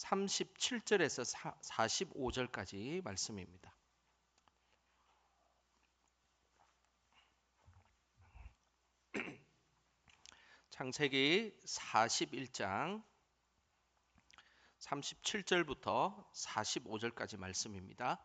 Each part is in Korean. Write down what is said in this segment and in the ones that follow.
37절에서 45절까지 말씀입니다. 창세기 41장 37절부터 45절까지 말씀입니다.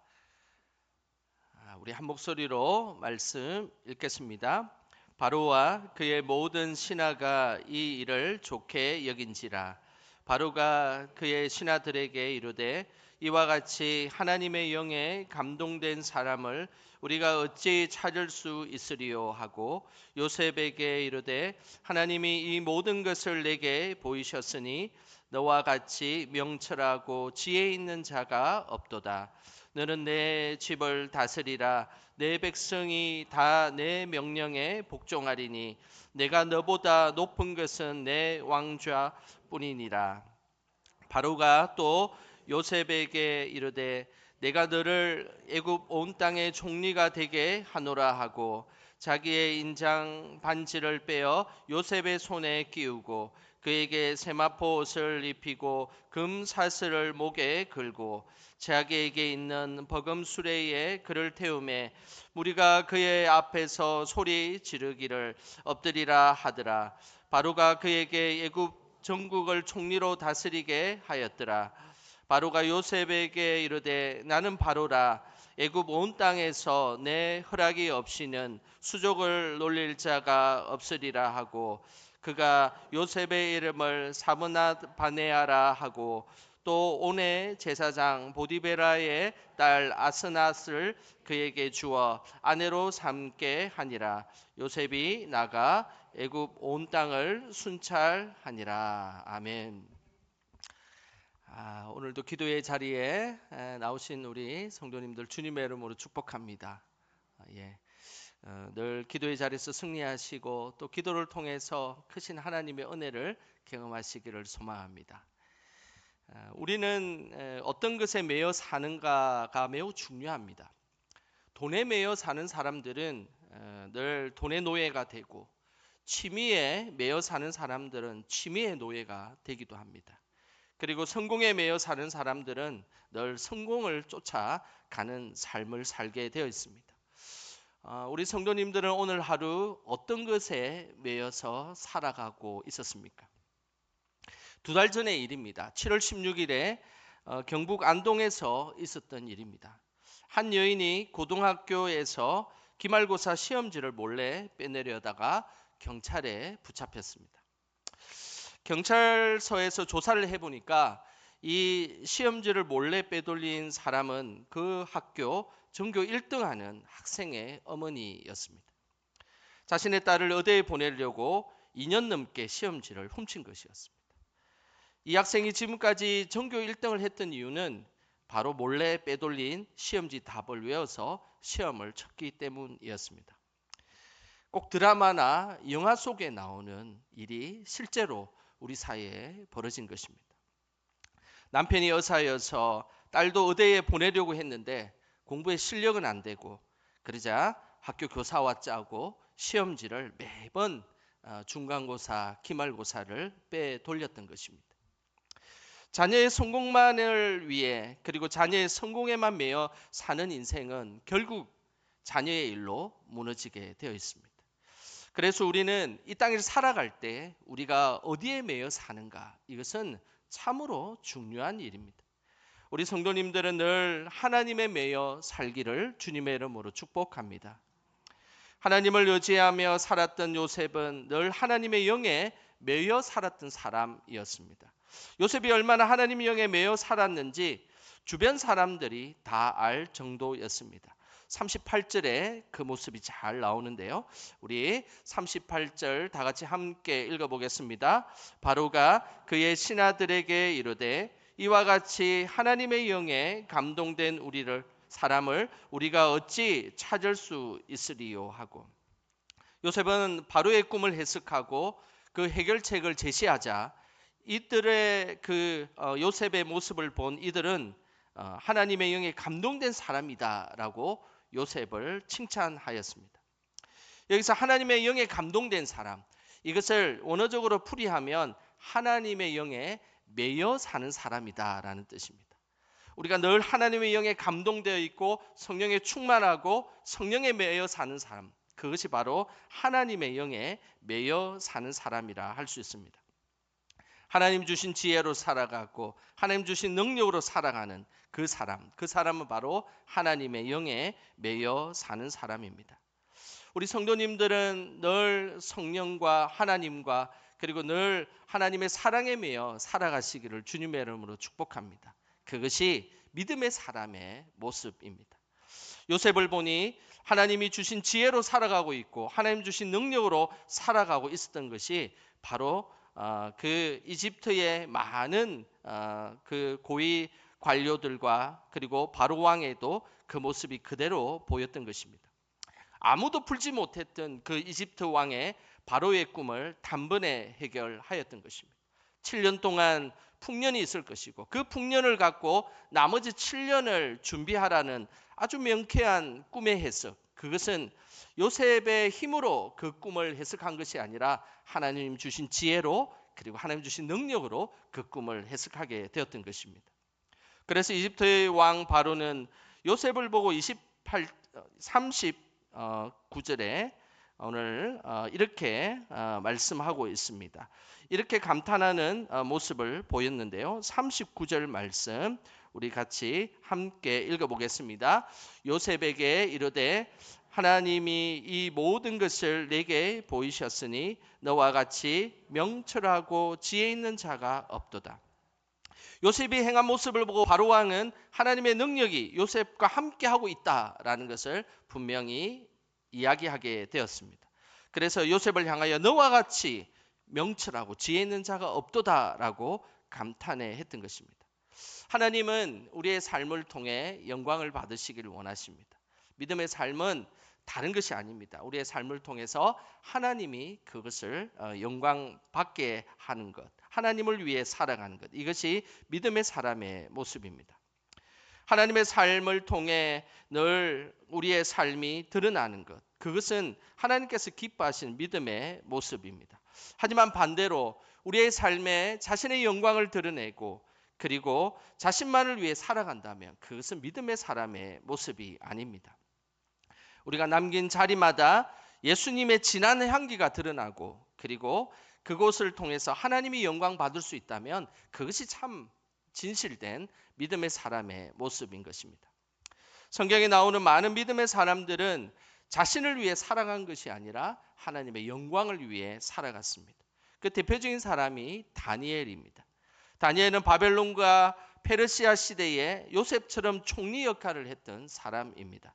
우리 한 목소리로 말씀 읽겠습니다. 바로와 그의 모든 신하가 이 일을 좋게 여긴지라. 바로가 그의 신하들에게 이르되 이와 같이 하나님의 영에 감동된 사람을 우리가 어찌 찾을 수 있으리요 하고 요셉에게 이르되 하나님이 이 모든 것을 내게 보이셨으니 너와 같이 명철하고 지혜 있는 자가 없도다. 너는 내 집을 다스리라. 내 백성이 다 내 명령에 복종하리니 내가 너보다 높은 것은 내 왕좌뿐이니라. 바로가 또 요셉에게 이르되 내가 너를 애굽 온 땅의 총리가 되게 하노라 하고 자기의 인장 반지를 빼어 요셉의 손에 끼우고 그에게 세마포 옷을 입히고 금 사슬을 목에 걸고 자기에게 있는 버금 수레에 그를 태우매 무리가 그의 앞에서 소리 지르기를 엎드리라 하더라. 바로가 그에게 애굽 전국을 총리로 다스리게 하였더라. 바로가 요셉에게 이르되 나는 바로라. 애굽 온 땅에서 내 허락이 없이는 수족을 놀릴 자가 없으리라 하고 그가 요셉의 이름을 사브낫 바네아라 하고 또 온의 제사장 보디베라의 딸 아스낫을 그에게 주어 아내로 삼게 하니라. 요셉이 나가 애굽 온 땅을 순찰하니라. 아멘. 오늘도 기도의 자리에 나오신 우리 성도님들 주님의 이름으로 축복합니다. 늘 기도의 자리에서 승리하시고 또 기도를 통해서 크신 하나님의 은혜를 경험하시기를 소망합니다. 우리는 어떤 것에 매여 사는가가 매우 중요합니다. 돈에 매여 사는 사람들은 늘 돈의 노예가 되고 취미에 매여 사는 사람들은 취미의 노예가 되기도 합니다. 그리고 성공에 매여 사는 사람들은 늘 성공을 쫓아가는 삶을 살게 되어 있습니다. 우리 성도님들은 오늘 하루 어떤 것에 매여서 살아가고 있었습니까? 2달 전의 일입니다. 7월 16일에 경북 안동에서 있었던 일입니다. 한 여인이 고등학교에서 기말고사 시험지를 몰래 빼내려다가 경찰에 붙잡혔습니다. 경찰서에서 조사를 해보니까 이 시험지를 몰래 빼돌린 사람은 그 학교 전교 1등하는 학생의 어머니였습니다. 자신의 딸을 의대에 보내려고 2년 넘게 시험지를 훔친 것이었습니다. 이 학생이 지금까지 전교 1등을 했던 이유는 바로 몰래 빼돌린 시험지 답을 외워서 시험을 쳤기 때문이었습니다. 꼭 드라마나 영화 속에 나오는 일이 실제로 우리 사회에 벌어진 것입니다. 남편이 의사여서 딸도 의대에 보내려고 했는데 공부에 실력은 안 되고 그러자 학교 교사와 짜고 시험지를 매번 중간고사, 기말고사를 빼돌렸던 것입니다. 자녀의 성공만을 위해 그리고 자녀의 성공에만 매여 사는 인생은 결국 자녀의 일로 무너지게 되어 있습니다. 그래서 우리는 이 땅을 살아갈 때 우리가 어디에 매여 사는가, 이것은 참으로 중요한 일입니다. 우리 성도님들은 늘 하나님에 매여 살기를 주님의 이름으로 축복합니다. 하나님을 의지하며 살았던 요셉은 늘 하나님의 영에 매여 살았던 사람이었습니다. 요셉이 얼마나 하나님의 영에 매여 살았는지 주변 사람들이 다 알 정도였습니다. 38절에 그 모습이 잘 나오는데요. 우리 38절 다 같이 함께 읽어보겠습니다. 바로가 그의 신하들에게 이르되 이와 같이 하나님의 영에 감동된 사람을 우리가 어찌 찾을 수 있으리요 하고, 요셉은 바로의 꿈을 해석하고 그 해결책을 제시하자 이들의 요셉의 모습을 본 이들은 하나님의 영에 감동된 사람이다라고 요셉을 칭찬하였습니다. 여기서 하나님의 영에 감동된 사람, 이것을 원어적으로 풀이하면 하나님의 영에 매여 사는 사람이다라는 뜻입니다. 우리가 늘 하나님의 영에 감동되어 있고 성령에 충만하고 성령에 매여 사는 사람, 그것이 바로 하나님의 영에 매여 사는 사람이라 할 수 있습니다. 하나님 주신 지혜로 살아가고 하나님 주신 능력으로 살아가는 그 사람은 바로 하나님의 영에 매여 사는 사람입니다. 우리 성도님들은 늘 성령과 하나님과 그리고 늘 하나님의 사랑에 매여 살아가시기를 주님의 이름으로 축복합니다. 그것이 믿음의 사람의 모습입니다. 요셉을 보니 하나님이 주신 지혜로 살아가고 있고 하나님 주신 능력으로 살아가고 있었던 것이 바로 그 이집트의 많은 그 고위 관료들과 그리고 바로 왕에도 그 모습이 그대로 보였던 것입니다. 아무도 풀지 못했던 그 이집트 왕의 바로의 꿈을 단번에 해결하였던 것입니다. 7년 동안 풍년이 있을 것이고 그 풍년을 갖고 나머지 7년을 준비하라는 아주 명쾌한 꿈의 해석, 그것은 요셉의 힘으로 그 꿈을 해석한 것이 아니라 하나님 주신 지혜로 그리고 하나님 주신 능력으로 그 꿈을 해석하게 되었던 것입니다. 그래서 이집트의 왕 바로는 요셉을 보고 39절에 오늘 이렇게 말씀하고 있습니다. 이렇게 감탄하는 모습을 보였는데요. 39절 말씀 우리 같이 함께 읽어보겠습니다. 요셉에게 이르되 하나님이 이 모든 것을 내게 보이셨으니 너와 같이 명철하고 지혜 있는 자가 없도다. 요셉이 행한 모습을 보고 바로 왕은 하나님의 능력이 요셉과 함께하고 있다라는 것을 분명히 이야기하게 되었습니다. 그래서 요셉을 향하여 너와 같이 명철하고 지혜 있는 자가 없도다라고 감탄해 했던 것입니다. 하나님은 우리의 삶을 통해 영광을 받으시기를 원하십니다. 믿음의 삶은 다른 것이 아닙니다. 우리의 삶을 통해서 하나님이 그것을 영광 받게 하는 것, 하나님을 위해 살아가는 것, 이것이 믿음의 사람의 모습입니다. 하나님의 삶을 통해 늘 우리의 삶이 드러나는 것, 그것은 하나님께서 기뻐하시는 믿음의 모습입니다. 하지만 반대로 우리의 삶에 자신의 영광을 드러내고 그리고 자신만을 위해 살아간다면 그것은 믿음의 사람의 모습이 아닙니다. 우리가 남긴 자리마다 예수님의 진한 향기가 드러나고 그리고 그곳을 통해서 하나님이 영광 받을 수 있다면 그것이 참 진실된 믿음의 사람의 모습인 것입니다. 성경에 나오는 많은 믿음의 사람들은 자신을 위해 살아간 것이 아니라 하나님의 영광을 위해 살아갔습니다. 그 대표적인 사람이 다니엘입니다. 다니엘은 바벨론과 페르시아 시대에 요셉처럼 총리 역할을 했던 사람입니다.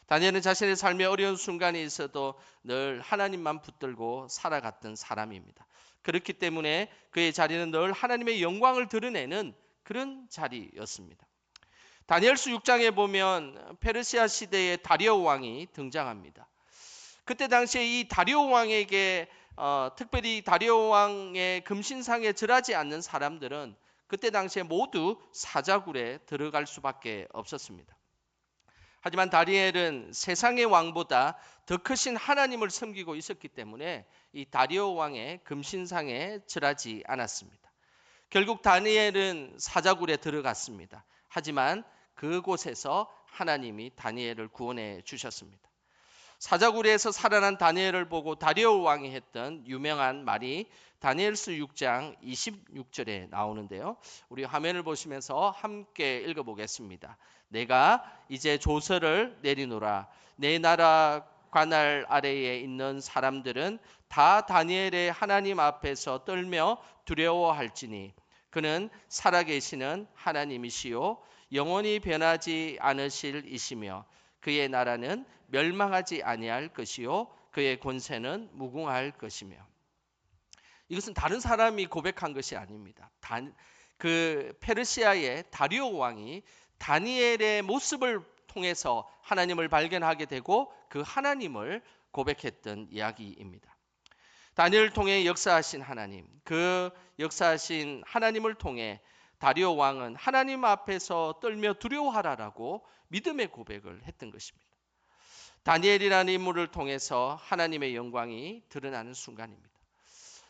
다니엘은 자신의 삶에 어려운 순간이 있어도 늘 하나님만 붙들고 살아갔던 사람입니다. 그렇기 때문에 그의 자리는 늘 하나님의 영광을 드러내는 그런 자리였습니다. 다니엘서 6장에 보면 페르시아 시대의 다리오 왕이 등장합니다. 그때 당시에 이 다리오 왕에게 특별히 다리오 왕의 금신상에 절하지 않는 사람들은 그때 당시에 모두 사자굴에 들어갈 수밖에 없었습니다. 하지만 다니엘은 세상의 왕보다 더 크신 하나님을 섬기고 있었기 때문에 이 다리오 왕의 금신상에 절하지 않았습니다. 결국 다니엘은 사자굴에 들어갔습니다. 하지만 그곳에서 하나님이 다니엘을 구원해 주셨습니다. 사자굴에서 살아난 다니엘을 보고 다리오 왕이 했던 유명한 말이 다니엘서 6장 26절에 나오는데요. 우리 화면을 보시면서 함께 읽어보겠습니다. 내가 이제 조서를 내리노라. 내 나라 관할 아래에 있는 사람들은 다 다니엘의 하나님 앞에서 떨며 두려워할지니 그는 살아계시는 하나님이시요 영원히 변하지 않으실 이시며 그의 나라는 멸망하지 아니할 것이요 그의 권세는 무궁할 것이며. 이것은 다른 사람이 고백한 것이 아닙니다. 그 페르시아의 다리오 왕이 다니엘의 모습을 통해서 하나님을 발견하게 되고 그 하나님을 고백했던 이야기입니다. 다니엘을 통해 역사하신 하나님, 그 역사하신 하나님을 통해 다리오 왕은 하나님 앞에서 떨며 두려워하라라고 믿음의 고백을 했던 것입니다. 다니엘이라는 인물을 통해서 하나님의 영광이 드러나는 순간입니다.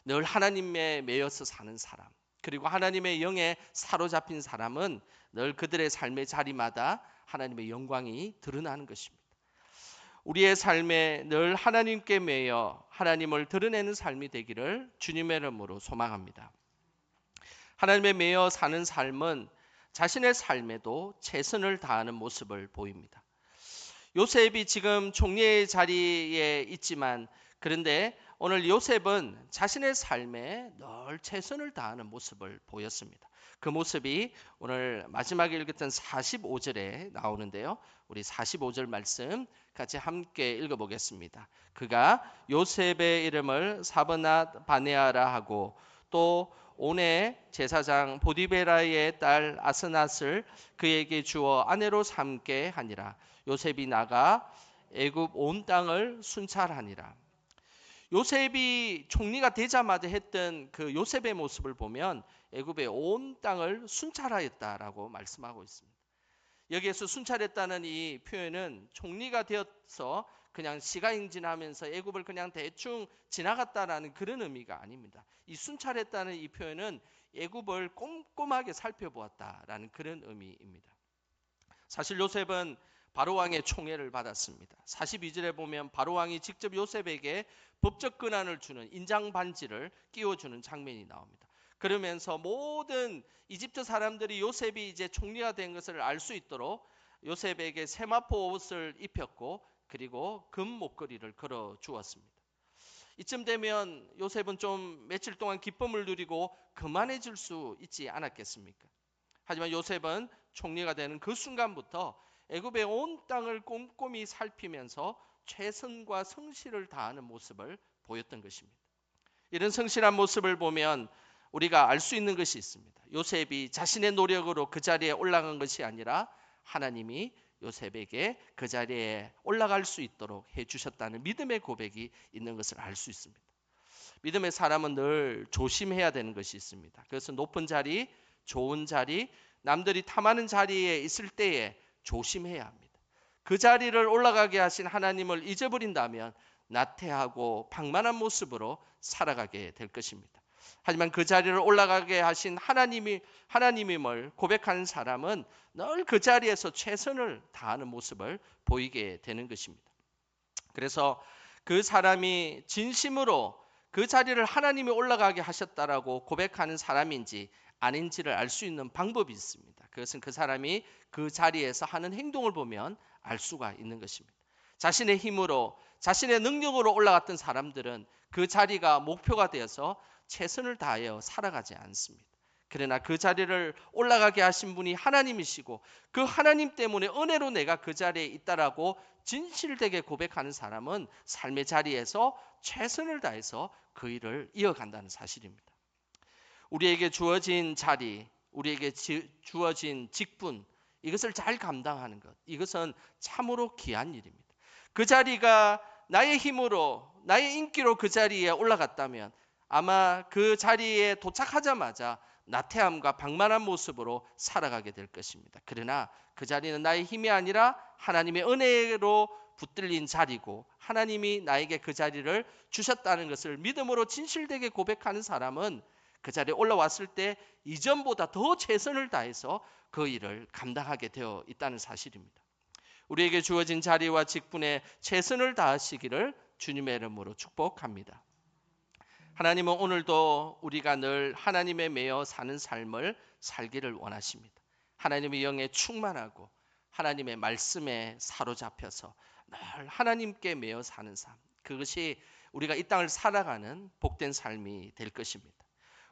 늘 하나님에 매여서 사는 사람, 그리고 하나님의 영에 사로잡힌 사람은 늘 그들의 삶의 자리마다 하나님의 영광이 드러나는 것입니다. 우리의 삶에 늘 하나님께 매여 하나님을 드러내는 삶이 되기를 주님의 이름으로 소망합니다. 하나님에 매여 사는 삶은 자신의 삶에도 최선을 다하는 모습을 보입니다. 요셉이 지금 총리의 자리에 있지만, 그런데 오늘 요셉은 자신의 삶에 늘 최선을 다하는 모습을 보였습니다. 그 모습이 오늘 마지막에 읽었던 45절에 나오는데요. 우리 45절 말씀 같이 함께 읽어보겠습니다. 그가 요셉의 이름을 사브낫 바네아라 하고 또 온의 제사장 보디베라의 딸 아스낫을 그에게 주어 아내로 삼게 하니라. 요셉이 나가 애굽 온 땅을 순찰하니라. 요셉이 총리가 되자마자 했던 그 요셉의 모습을 보면 애굽의 온 땅을 순찰하였다라고 말씀하고 있습니다. 여기에서 순찰했다는 이 표현은 총리가 되어서 그냥 시가행진하면서 애굽을 그냥 대충 지나갔다라는 그런 의미가 아닙니다. 이 순찰했다는 이 표현은 애굽을 꼼꼼하게 살펴보았다라는 그런 의미입니다. 사실 요셉은 바로왕의 총애를 받았습니다. 42절에 보면 바로왕이 직접 요셉에게 법적 권한을 주는 인장 반지를 끼워주는 장면이 나옵니다. 그러면서 모든 이집트 사람들이 요셉이 이제 총리가 된 것을 알 수 있도록 요셉에게 세마포 옷을 입혔고 그리고 금 목걸이를 걸어 주었습니다. 이쯤 되면 요셉은 좀 며칠 동안 기쁨을 누리고 그만해질 수 있지 않았겠습니까? 하지만 요셉은 총리가 되는 그 순간부터 애굽의 온 땅을 꼼꼼히 살피면서 최선과 성실을 다하는 모습을 보였던 것입니다. 이런 성실한 모습을 보면 우리가 알 수 있는 것이 있습니다. 요셉이 자신의 노력으로 그 자리에 올라간 것이 아니라 하나님이 요셉에게 그 자리에 올라갈 수 있도록 해주셨다는 믿음의 고백이 있는 것을 알 수 있습니다. 믿음의 사람은 늘 조심해야 되는 것이 있습니다. 그래서 높은 자리, 좋은 자리, 남들이 탐하는 자리에 있을 때에 조심해야 합니다. 그 자리를 올라가게 하신 하나님을 잊어버린다면 나태하고 방만한 모습으로 살아가게 될 것입니다. 하지만 그 자리를 올라가게 하신 하나님임을 고백하는 사람은 늘 그 자리에서 최선을 다하는 모습을 보이게 되는 것입니다. 그래서 그 사람이 진심으로 그 자리를 하나님이 올라가게 하셨다라고 고백하는 사람인지 아닌지를 알 수 있는 방법이 있습니다. 그것은 그 사람이 그 자리에서 하는 행동을 보면 알 수가 있는 것입니다. 자신의 힘으로 자신의 능력으로 올라갔던 사람들은 그 자리가 목표가 되어서 최선을 다하여 살아가지 않습니다. 그러나 그 자리를 올라가게 하신 분이 하나님이시고 그 하나님 때문에 은혜로 내가 그 자리에 있다라고 진실되게 고백하는 사람은 삶의 자리에서 최선을 다해서 그 일을 이어간다는 사실입니다. 우리에게 주어진 자리, 우리에게 주어진 직분, 이것을 잘 감당하는 것, 이것은 참으로 귀한 일입니다. 그 자리가 나의 힘으로, 나의 인기로 그 자리에 올라갔다면 아마 그 자리에 도착하자마자 나태함과 방만한 모습으로 살아가게 될 것입니다. 그러나 그 자리는 나의 힘이 아니라 하나님의 은혜로 붙들린 자리고 하나님이 나에게 그 자리를 주셨다는 것을 믿음으로 진실되게 고백하는 사람은 그 자리에 올라왔을 때 이전보다 더 최선을 다해서 그 일을 감당하게 되어 있다는 사실입니다. 우리에게 주어진 자리와 직분에 최선을 다하시기를 주님의 이름으로 축복합니다. 하나님은 오늘도 우리가 늘 하나님에 매여 사는 삶을 살기를 원하십니다. 하나님의 영에 충만하고 하나님의 말씀에 사로잡혀서 늘 하나님께 매여 사는 삶, 그것이 우리가 이 땅을 살아가는 복된 삶이 될 것입니다.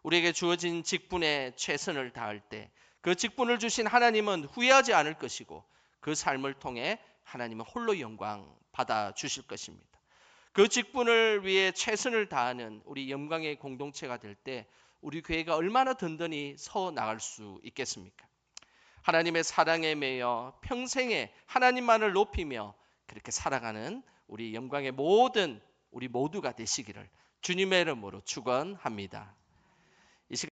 우리에게 주어진 직분에 최선을 다할 때 그 직분을 주신 하나님은 후회하지 않을 것이고 그 삶을 통해 하나님은 홀로 영광 받아 주실 것입니다. 그 직분을 위해 최선을 다하는 우리 영광의 공동체가 될 때 우리 교회가 얼마나 든든히 서 나갈 수 있겠습니까? 하나님의 사랑에 매여 평생에 하나님만을 높이며 그렇게 살아가는 우리 영광의 모든 우리 모두가 되시기를 주님의 이름으로 축원합니다. 이 시간